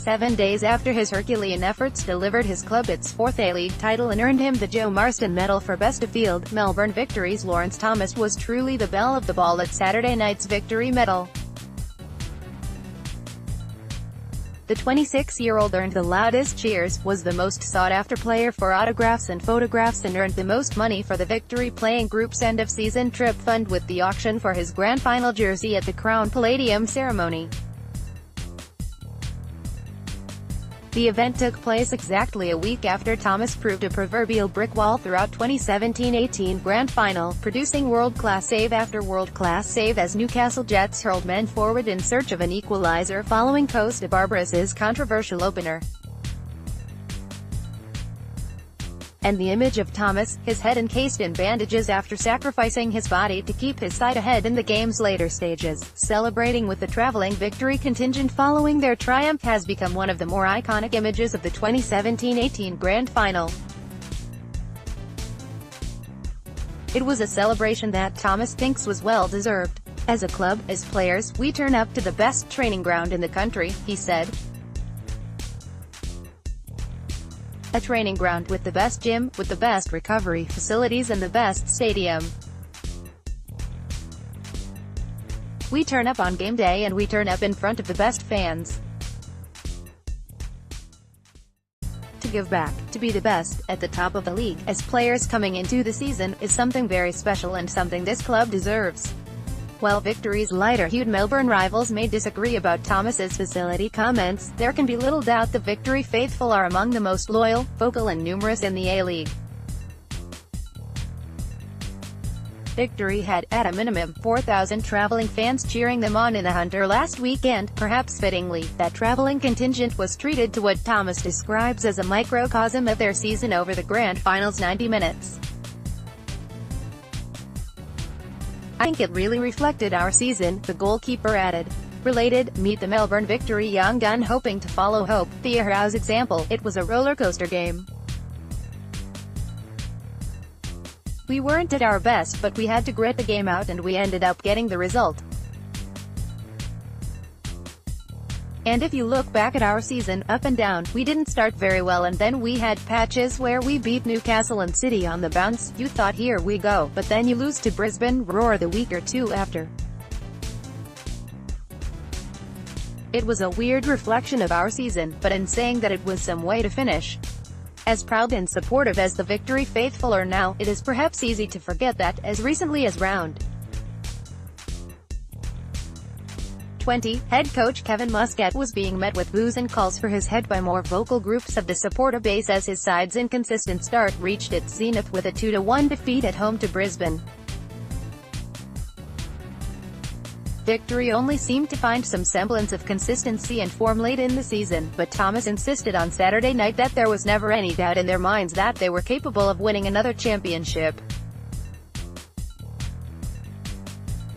7 days after his Herculean efforts delivered his club its fourth A-League title and earned him the Joe Marston Medal for Best Afield, Melbourne Victory's Lawrence Thomas was truly the belle of the ball at Saturday night's Victory Medal. The 26-year-old earned the loudest cheers, was the most sought-after player for autographs and photographs, and earned the most money for the Victory Playing Group's end-of-season trip fund with the auction for his grand final jersey at the Crown Palladium ceremony. The event took place exactly a week after Thomas proved a proverbial brick wall throughout 2017-18 Grand Final, producing world-class save after world-class save as Newcastle Jets hurled men forward in search of an equalizer following Costa Barbaros's controversial opener. And the image of Thomas, his head encased in bandages after sacrificing his body to keep his side ahead in the game's later stages, celebrating with the traveling Victory contingent following their triumph, has become one of the more iconic images of the 2017-18 Grand Final. It was a celebration that Thomas thinks was well-deserved. "As a club, as players, we turn up to the best training ground in the country," he said. "A training ground with the best gym, with the best recovery facilities and the best stadium. We turn up on game day and we turn up in front of the best fans. To give back, to be the best, at the top of the league, as players coming into the season, is something very special and something this club deserves." While Victory's lighter-hued Melbourne rivals may disagree about Thomas's facility comments, there can be little doubt the Victory faithful are among the most loyal, vocal and numerous in the A-League. Victory had, at a minimum, 4,000 travelling fans cheering them on in the Hunter last weekend. Perhaps fittingly, that travelling contingent was treated to what Thomas describes as a microcosm of their season over the Grand Final's 90 minutes. "I think it really reflected our season," the goalkeeper added. Related, meet the Melbourne Victory young gun hoping to follow Hope Theohou's example. "It was a rollercoaster game. We weren't at our best, but we had to grit the game out and we ended up getting the result. And if you look back at our season, up and down, we didn't start very well and then we had patches where we beat Newcastle and City on the bounce. You thought here we go, but then you lose to Brisbane Roar the week or two after. It was a weird reflection of our season, but in saying that it was some way to finish. As proud and supportive as the Victory faithful are now, it is perhaps easy to forget that, as recently as round 20, head coach Kevin Muscat was being met with boos and calls for his head by more vocal groups of the supporter base as his side's inconsistent start reached its zenith with a 2-1 defeat at home to Brisbane. Victory only seemed to find some semblance of consistency and form late in the season, but Thomas insisted on Saturday night that there was never any doubt in their minds that they were capable of winning another championship.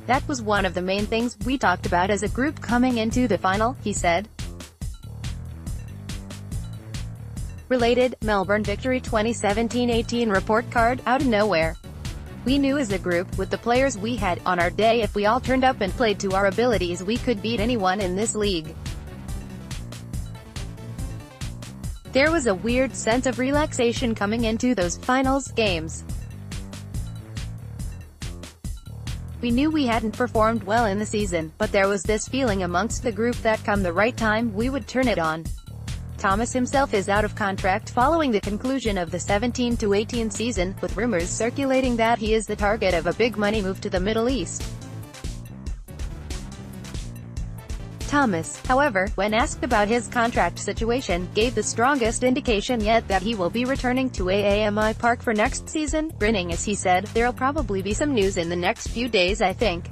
"That was one of the main things we talked about as a group coming into the final," he said. Related, Melbourne Victory 2017-18 report card, out of nowhere. "We knew as a group, with the players we had, on our day if we all turned up and played to our abilities we could beat anyone in this league. There was a weird sense of relaxation coming into those finals games. We knew we hadn't performed well in the season, but there was this feeling amongst the group that come the right time, we would turn it on." Thomas himself is out of contract following the conclusion of the 17-18 season, with rumors circulating that he is the target of a big money move to the Middle East. Thomas, however, when asked about his contract situation, gave the strongest indication yet that he will be returning to AAMI Park for next season, grinning as he said, "There'll probably be some news in the next few days I think.